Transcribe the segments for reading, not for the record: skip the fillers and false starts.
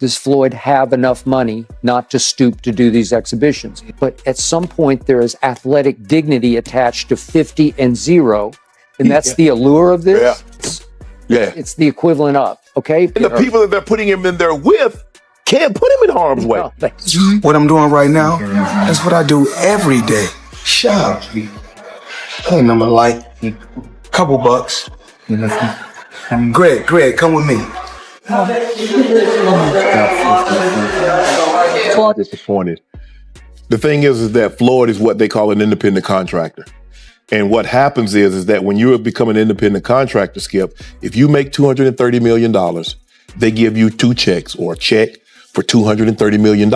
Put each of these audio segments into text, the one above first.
does Floyd have enough money not to stoop to do these exhibitions? But at some point, there is athletic dignity attached to 50 and 0, and that's the allure of this. Yeah. It's the equivalent of, okay? And the people that they're putting him in there with can't put him in harm's way. What I'm doing right now is what I do every day. Shop. Ain't number like couple bucks. Greg, come with me. Disappointed. The thing is that Floyd is what they call an independent contractor. And what happens is that when you become an independent contractor, Skip, if you make $230 million, they give you 2 checks or a check for $230 million.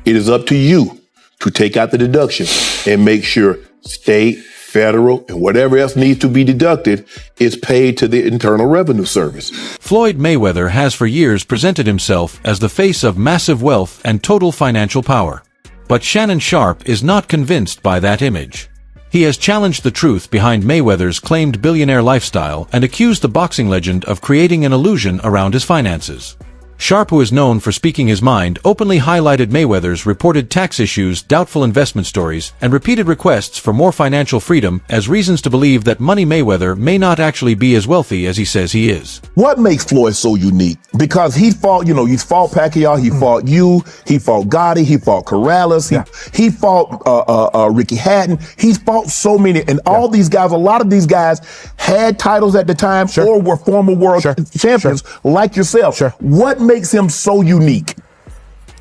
It is up to you to take out the deduction and make sure state, federal, and whatever else needs to be deducted is paid to the Internal Revenue Service. Floyd Mayweather has for years presented himself as the face of massive wealth and total financial power. But Shannon Sharpe is not convinced by that image. He has challenged the truth behind Mayweather's claimed billionaire lifestyle and accused the boxing legend of creating an illusion around his finances. Sharpe, who is known for speaking his mind, openly highlighted Mayweather's reported tax issues, doubtful investment stories, and repeated requests for more financial freedom as reasons to believe that Money Mayweather may not actually be as wealthy as he says he is. What makes Floyd so unique? Because he fought, he fought Pacquiao, he fought you, he fought Gotti, he fought Corrales, he fought Ricky Hatton. He's fought so many, and all these guys, a lot of these guys had titles at the time or were former world champions like yourself. What makes him so unique?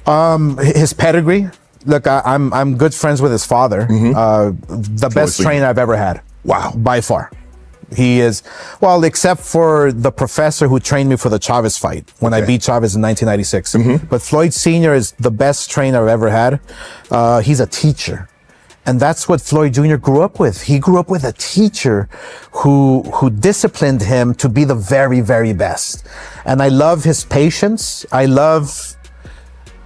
His pedigree. Look, I'm good friends with his father. The best trainer I've ever had. Wow. By far. He is, well, except for the professor who trained me for the Chavez fight when I beat Chavez in 1996. But Floyd Sr. is the best trainer I've ever had. He's a teacher. And that's what Floyd Jr. grew up with. He grew up with a teacher who disciplined him to be the very, very best. And I love his patience. I love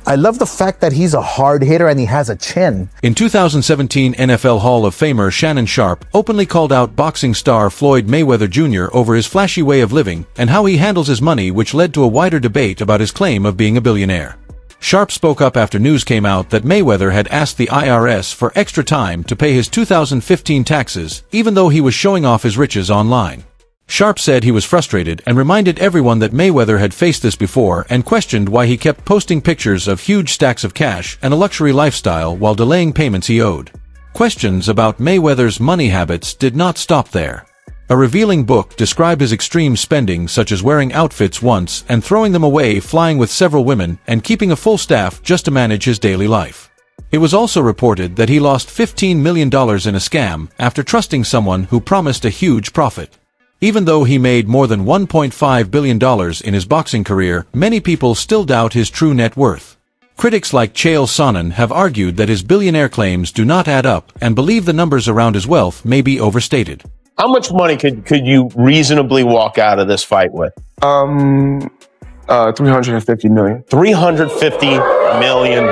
the fact that he's a hard hitter and he has a chin. In 2017, NFL Hall of Famer Shannon Sharpe openly called out boxing star Floyd Mayweather Jr. over his flashy way of living and how he handles his money, which led to a wider debate about his claim of being a billionaire. Sharpe spoke up after news came out that Mayweather had asked the IRS for extra time to pay his 2015 taxes, even though he was showing off his riches online. Sharpe said he was frustrated and reminded everyone that Mayweather had faced this before and questioned why he kept posting pictures of huge stacks of cash and a luxury lifestyle while delaying payments he owed. Questions about Mayweather's money habits did not stop there. A revealing book described his extreme spending, such as wearing outfits once and throwing them away, flying with several women, and keeping a full staff just to manage his daily life. It was also reported that he lost $15 million in a scam after trusting someone who promised a huge profit. Even though he made more than $1.5 billion in his boxing career, many people still doubt his true net worth. Critics like Chael Sonnen have argued that his billionaire claims do not add up and believe the numbers around his wealth may be overstated. How much money could you reasonably walk out of this fight with? 350 million. $350 million.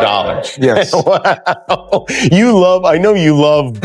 Yes. Wow. I know you love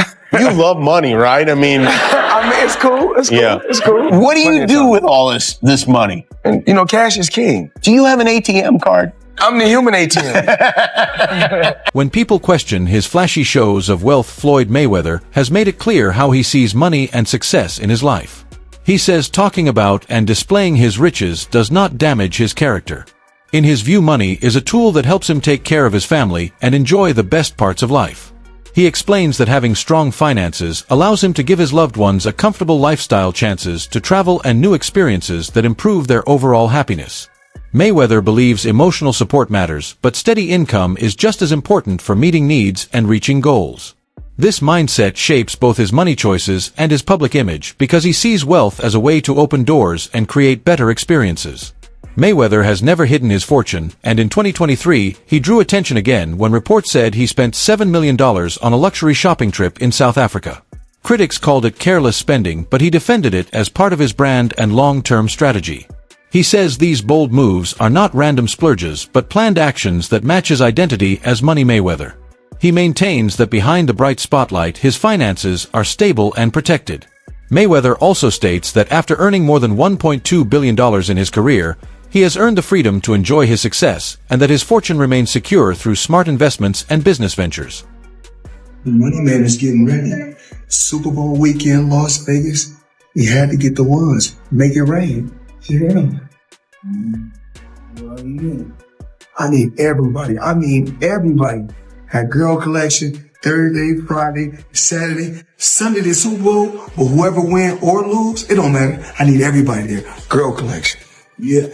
money, right? I mean, it's cool. It's cool. Yeah. It's cool. What do you do with all this money? And, cash is king. Do you have an ATM card? I'm the human ATM. When people question his flashy shows of wealth, Floyd Mayweather has made it clear how he sees money and success in his life. He says talking about and displaying his riches does not damage his character. In his view, money is a tool that helps him take care of his family and enjoy the best parts of life. He explains that having strong finances allows him to give his loved ones a comfortable lifestyle, chances to travel, and new experiences that improve their overall happiness. Mayweather believes emotional support matters, but steady income is just as important for meeting needs and reaching goals. This mindset shapes both his money choices and his public image because he sees wealth as a way to open doors and create better experiences. Mayweather has never hidden his fortune, and in 2023, he drew attention again when reports said he spent $7 million on a luxury shopping trip in South Africa. Critics called it careless spending, but he defended it as part of his brand and long-term strategy. He says these bold moves are not random splurges but planned actions that match his identity as Money Mayweather. He maintains that behind the bright spotlight, his finances are stable and protected. Mayweather also states that after earning more than $1.2 billion in his career, he He has earned the freedom to enjoy his success, and that his fortune remains secure through smart investments and business ventures. The Money Man is getting ready. Super Bowl weekend, Las Vegas. He had to get the ones. Make it rain. Yeah. I need everybody. I mean everybody. Had girl collection Thursday, Friday, Saturday, Sunday the Super Bowl. But whoever win or lose, it don't matter. I need everybody there. Girl collection. Yeah.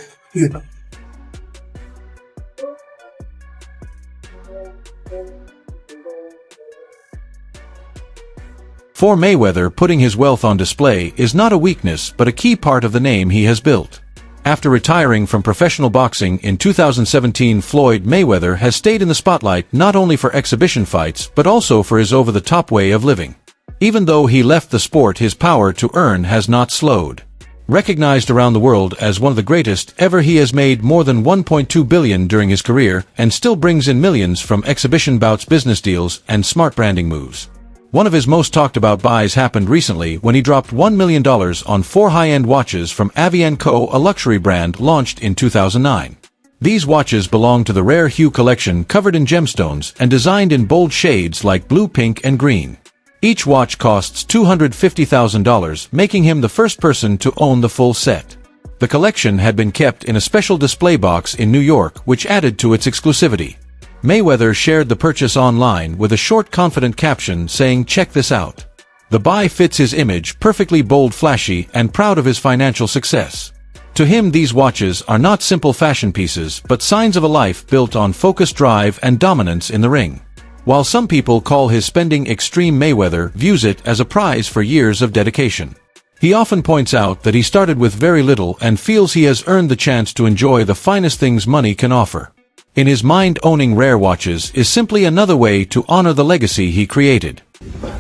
For Mayweather, putting his wealth on display is not a weakness but a key part of the name he has built. After retiring from professional boxing in 2017, Floyd Mayweather has stayed in the spotlight not only for exhibition fights but also for his over-the-top way of living. Even though he left the sport, his power to earn has not slowed. Recognized around the world as one of the greatest ever, he has made more than $1.2 billion during his career and still brings in millions from exhibition bouts, business deals, and smart branding moves. One of his most talked about buys happened recently when he dropped $1 million on 4 high-end watches from Avian Co., a luxury brand launched in 2009. These watches belong to the Rare Hue collection, covered in gemstones and designed in bold shades like blue, pink, and green. Each watch costs $250,000, making him the first person to own the full set. The collection had been kept in a special display box in New York, which added to its exclusivity. Mayweather shared the purchase online with a short, confident caption saying, "Check this out." The buy fits his image perfectly: bold, flashy, and proud of his financial success. To him, these watches are not simple fashion pieces, but signs of a life built on focus, drive, and dominance in the ring. While some people call his spending extreme, Mayweather views it as a prize for years of dedication. He often points out that he started with very little and feels he has earned the chance to enjoy the finest things money can offer. In his mind, owning rare watches is simply another way to honor the legacy he created.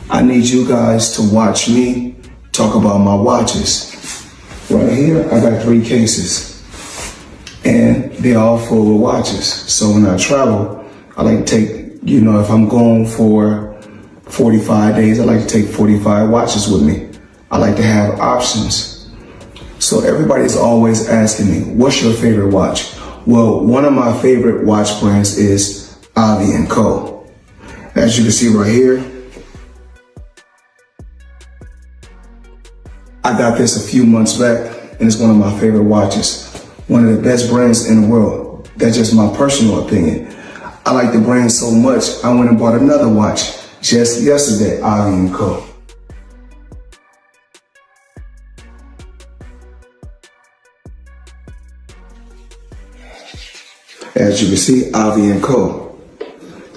I need you guys to watch me talk about my watches. Right here, I got 3 cases, and they're all full of watches. So when I travel, I like to take, if I'm going for 45 days, I like to take 45 watches with me. I like to have options. So everybody's always asking me, what's your favorite watch? Well, one of my favorite watch brands is Avian Co. As you can see right here, I got this a few months back, and it's one of my favorite watches. One of the best brands in the world. That's just my personal opinion. I like the brand so much, I went and bought another watch just yesterday, Avian Co. As you can see, Avian Co.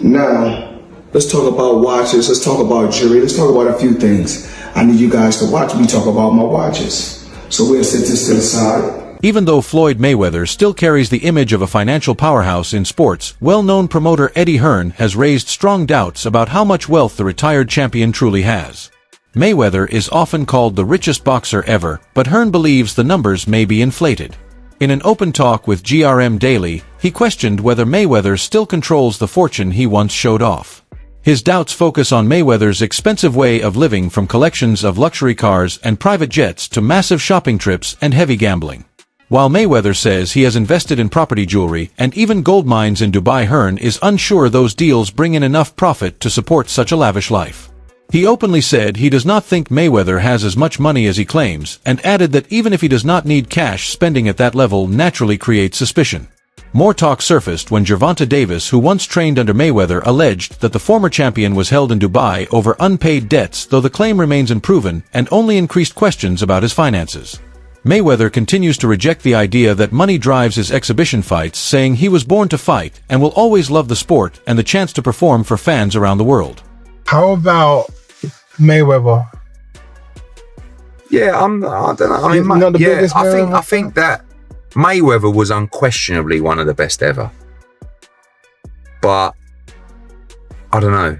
Now, let's talk about watches, let's talk about jewelry, let's talk about a few things. I need you guys to watch me talk about my watches. So we'll set this to the side. Even though Floyd Mayweather still carries the image of a financial powerhouse in sports, well-known promoter Eddie Hearn has raised strong doubts about how much wealth the retired champion truly has. Mayweather is often called the richest boxer ever, but Hearn believes the numbers may be inflated. In an open talk with GRM Daily, he questioned whether Mayweather still controls the fortune he once showed off. His doubts focus on Mayweather's expensive way of living, from collections of luxury cars and private jets to massive shopping trips and heavy gambling. While Mayweather says he has invested in property, jewelry, and even gold mines in Dubai, Hearn is unsure those deals bring in enough profit to support such a lavish life. He openly said he does not think Mayweather has as much money as he claims, and added that even if he does not need cash, spending at that level naturally creates suspicion. More talk surfaced when Gervonta Davis, who once trained under Mayweather, alleged that the former champion was held in Dubai over unpaid debts, though the claim remains unproven and only increased questions about his finances. Mayweather continues to reject the idea that money drives his exhibition fights, saying he was born to fight and will always love the sport and the chance to perform for fans around the world. How about Mayweather? Yeah, I don't know. I mean, Not the biggest I think that Mayweather was unquestionably one of the best ever. But I don't know.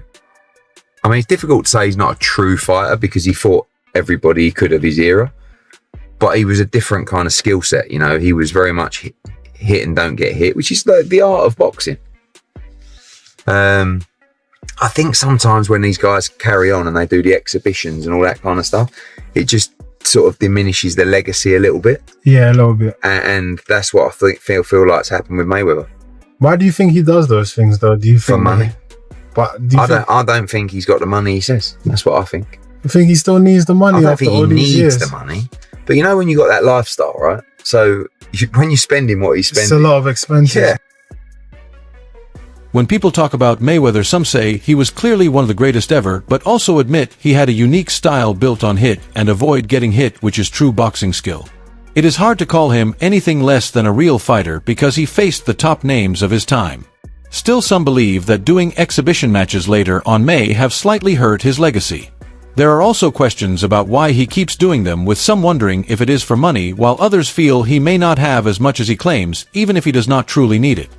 I mean, it's difficult to say he's not a true fighter because he fought everybody he could of his era. But he was a different kind of skill set, He was very much hit and don't get hit, which is the art of boxing. I think sometimes when these guys carry on and they do the exhibitions and all that kind of stuff, it just sort of diminishes the legacy a little bit. Yeah, a little bit. And that's what I feel like's happened with Mayweather. Why do you think he does those things, though? Do you think For money. But do you I don't think he's got the money he says. That's what I think. you think he still needs the money I don't after think he all these needs years? the money. But you know when you got that lifestyle, right? So when you're spending what he's It's spending. a lot of expenses. Yeah. When people talk about Mayweather, some say he was clearly one of the greatest ever, but also admit he had a unique style built on hit and avoid getting hit, which is true boxing skill. It is hard to call him anything less than a real fighter because he faced the top names of his time. Still, some believe that doing exhibition matches later on may have slightly hurt his legacy. There are also questions about why he keeps doing them, with some wondering if it is for money, while others feel he may not have as much as he claims, even if he does not truly need it.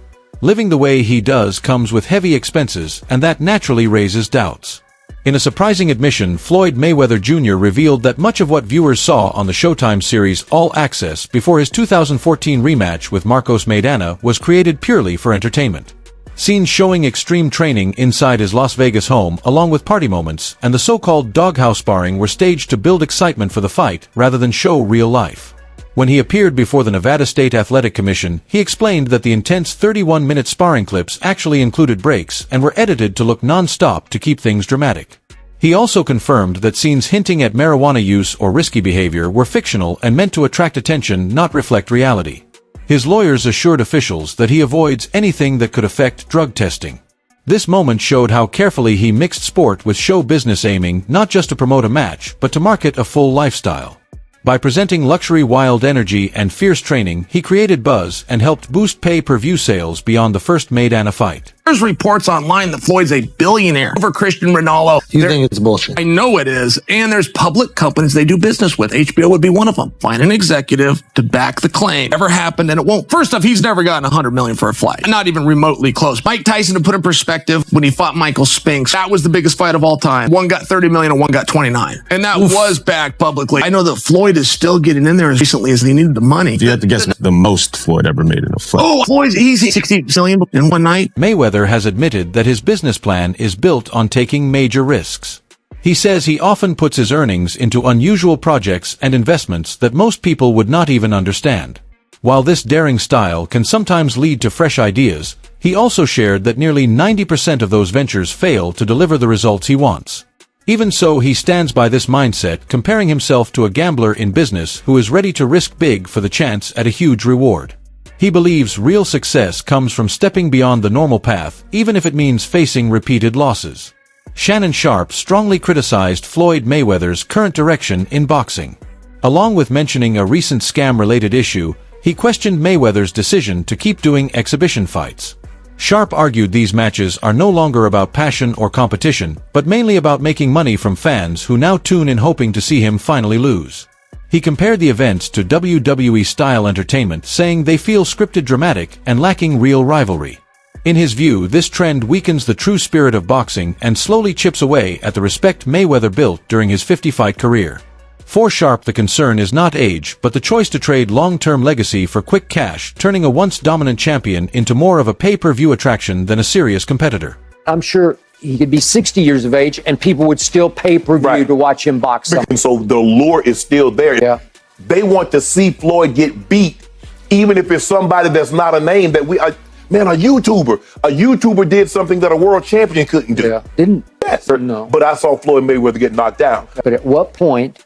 Living the way he does comes with heavy expenses, and that naturally raises doubts. In a surprising admission, Floyd Mayweather Jr. revealed that much of what viewers saw on the Showtime series All Access before his 2014 rematch with Marcos Maidana was created purely for entertainment. Scenes showing extreme training inside his Las Vegas home, along with party moments and the so-called doghouse sparring, were staged to build excitement for the fight rather than show real life. When he appeared before the Nevada State Athletic Commission, he explained that the intense 31-minute sparring clips actually included breaks and were edited to look non-stop to keep things dramatic. He also confirmed that scenes hinting at marijuana use or risky behavior were fictional and meant to attract attention, not reflect reality. His lawyers assured officials that he avoids anything that could affect drug testing. This moment showed how carefully he mixed sport with show business, aiming not just to promote a match, but to market a full lifestyle. By presenting luxury, wild energy, and fierce training, he created buzz and helped boost pay-per-view sales beyond the first Maidana fight. There's reports online that Floyd's a billionaire over Christian Ronaldo. You think it's bullshit? I know it is. And there's public companies they do business with. HBO would be one of them. Find an executive to back the claim. Never happened, and it won't. First off, he's never gotten $100 million for a fight. Not even remotely close. Mike Tyson, to put in perspective, when he fought Michael Spinks, that was the biggest fight of all time. One got $30 million and one got $29 million. And that was backed publicly. I know that Floyd is still getting in there as recently as he needed the money. If you had to guess the most Floyd ever made in a fight. Oh, Floyd's easy. $60 million in one night. Mayweather has admitted that his business plan is built on taking major risks. He says he often puts his earnings into unusual projects and investments that most people would not even understand. While this daring style can sometimes lead to fresh ideas, he also shared that nearly 90% of those ventures fail to deliver the results he wants. Even so, he stands by this mindset, comparing himself to a gambler in business who is ready to risk big for the chance at a huge reward. He believes real success comes from stepping beyond the normal path, even if it means facing repeated losses. Shannon Sharpe strongly criticized Floyd Mayweather's current direction in boxing. Along with mentioning a recent scam-related issue, he questioned Mayweather's decision to keep doing exhibition fights. Sharpe argued these matches are no longer about passion or competition, but mainly about making money from fans who now tune in hoping to see him finally lose. He compared the events to WWE-style entertainment, saying they feel scripted, dramatic, and lacking real rivalry. In his view, this trend weakens the true spirit of boxing and slowly chips away at the respect Mayweather built during his 50-fight career. For Sharpe, the concern is not age, but the choice to trade long-term legacy for quick cash, turning a once dominant champion into more of a pay-per-view attraction than a serious competitor. I'm sure he could be 60 years of age and people would still pay per view to watch him box. And so the lure is still there. Yeah. They want to see Floyd get beat, even if it's somebody that's not a name that we are. Man, a YouTuber did something that a world champion couldn't do. Yeah. Didn't? Yes. No. But I saw Floyd Mayweather get knocked down. But at what point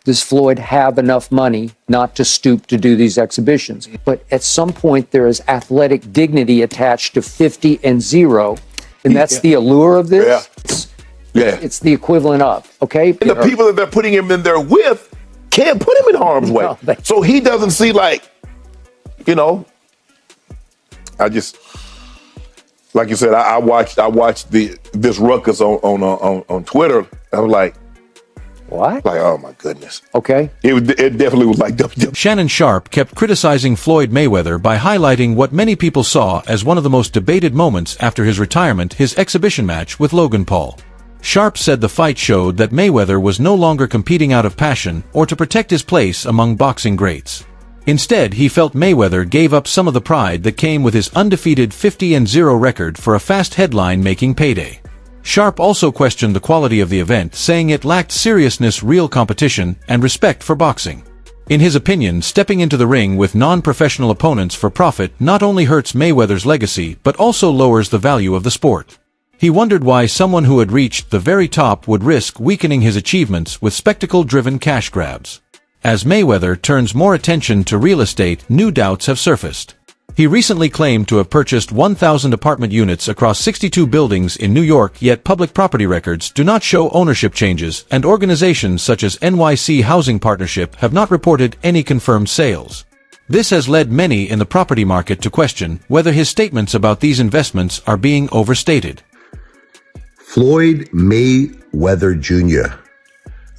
does Floyd have enough money not to stoop to do these exhibitions? But at some point, there is athletic dignity attached to 50 and 0. And that's the allure of this. It's the equivalent of, okay? And the people that they're putting him in there with can't put him in harm's way. So he doesn't see, like, you know, I just, like you said, I watched this ruckus on Twitter. I was like, what? Like, oh my goodness. Okay. It definitely was like WWE. Shannon Sharpe kept criticizing Floyd Mayweather by highlighting what many people saw as one of the most debated moments after his retirement, his exhibition match with Logan Paul. Sharpe said the fight showed that Mayweather was no longer competing out of passion or to protect his place among boxing greats. Instead, he felt Mayweather gave up some of the pride that came with his undefeated 50-0 record for a fast headline-making payday. Sharpe also questioned the quality of the event, saying it lacked seriousness, real competition, and respect for boxing. In his opinion, stepping into the ring with non-professional opponents for profit not only hurts Mayweather's legacy but also lowers the value of the sport. He wondered why someone who had reached the very top would risk weakening his achievements with spectacle-driven cash grabs. As Mayweather turns more attention to real estate, new doubts have surfaced. He recently claimed to have purchased 1,000 apartment units across 62 buildings in New York, yet public property records do not show ownership changes, and organizations such as NYC Housing Partnership have not reported any confirmed sales. This has led many in the property market to question whether his statements about these investments are being overstated. Floyd Mayweather Jr.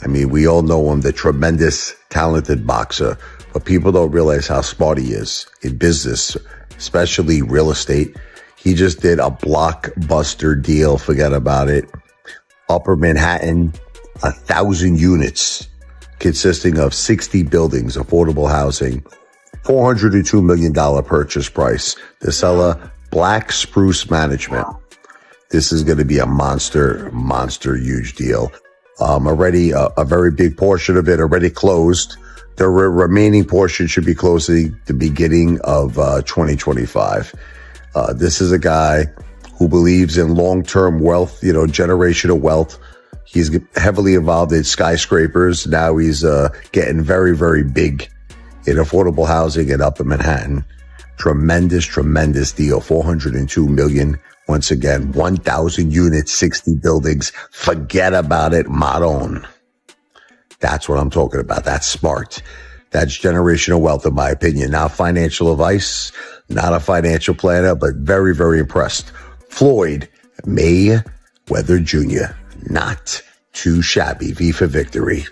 I mean, we all know him, the tremendous, talented boxer, but people don't realize how smart he is in business, especially real estate. He just did a blockbuster deal, forget about it. Upper Manhattan, 1,000 units consisting of 60 buildings, affordable housing, $402 million purchase price. The seller, Black Spruce Management. This is going to be a monster, huge deal. Already a very big portion of it already closed. The remaining portion should be closing the beginning of 2025. This is a guy who believes in long-term wealth, generational wealth. He's heavily involved in skyscrapers. Now he's getting very, very big in affordable housing in Upper Manhattan. Tremendous deal. $402 million. Once again, 1,000 units, 60 buildings. Forget about it, Maron. That's what I'm talking about. That's smart. That's generational wealth, in my opinion. Not financial advice, not a financial planner, but very, very impressed. Floyd Mayweather Jr. Not too shabby. V for victory.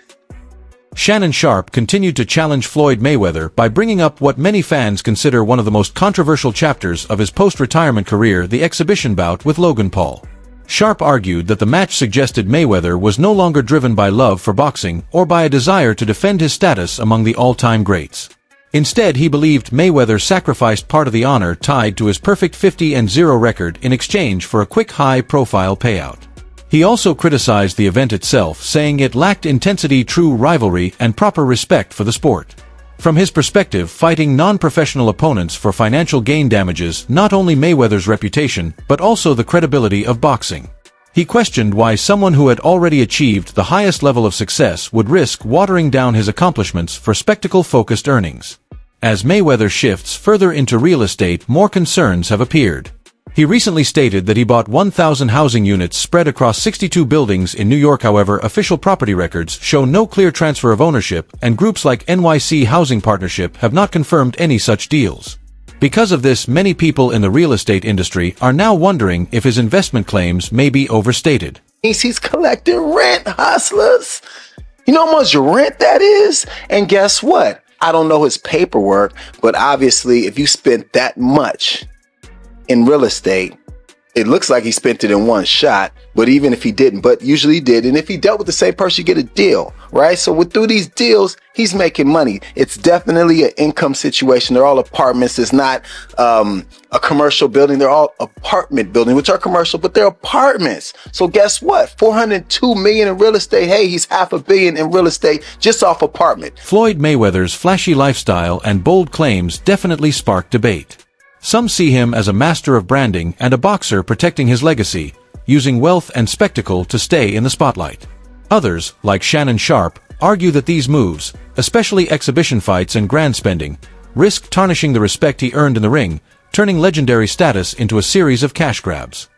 Shannon Sharpe continued to challenge Floyd Mayweather by bringing up what many fans consider one of the most controversial chapters of his post-retirement career, the exhibition bout with Logan Paul. Sharpe argued that the match suggested Mayweather was no longer driven by love for boxing or by a desire to defend his status among the all-time greats. Instead, he believed Mayweather sacrificed part of the honor tied to his perfect 50-0 record in exchange for a quick high-profile payout. He also criticized the event itself, saying it lacked intensity, true rivalry, and proper respect for the sport. From his perspective, fighting non-professional opponents for financial gain damages not only Mayweather's reputation, but also the credibility of boxing. He questioned why someone who had already achieved the highest level of success would risk watering down his accomplishments for spectacle-focused earnings. As Mayweather shifts further into real estate, more concerns have appeared. He recently stated that he bought 1,000 housing units spread across 62 buildings in New York. However, official property records show no clear transfer of ownership, and groups like NYC Housing Partnership have not confirmed any such deals. Because of this, many people in the real estate industry are now wondering if his investment claims may be overstated. He's collecting rent, hustlers. You know how much rent that is? And guess what? I don't know his paperwork, but obviously if you spent that much in real estate, it looks like he spent it in one shot, but even if he didn't, but usually he did. And if he dealt with the same person, you get a deal, right? So through these deals, he's making money. It's definitely an income situation. They're all apartments. It's not a commercial building. They're all apartment buildings, which are commercial, but they're apartments. So guess what? $402 million in real estate. Hey, he's $500 million in real estate just off apartment. Floyd Mayweather's flashy lifestyle and bold claims definitely spark debate. Some see him as a master of branding and a boxer protecting his legacy, using wealth and spectacle to stay in the spotlight. Others, like Shannon Sharpe, argue that these moves, especially exhibition fights and grand spending, risk tarnishing the respect he earned in the ring, turning legendary status into a series of cash grabs.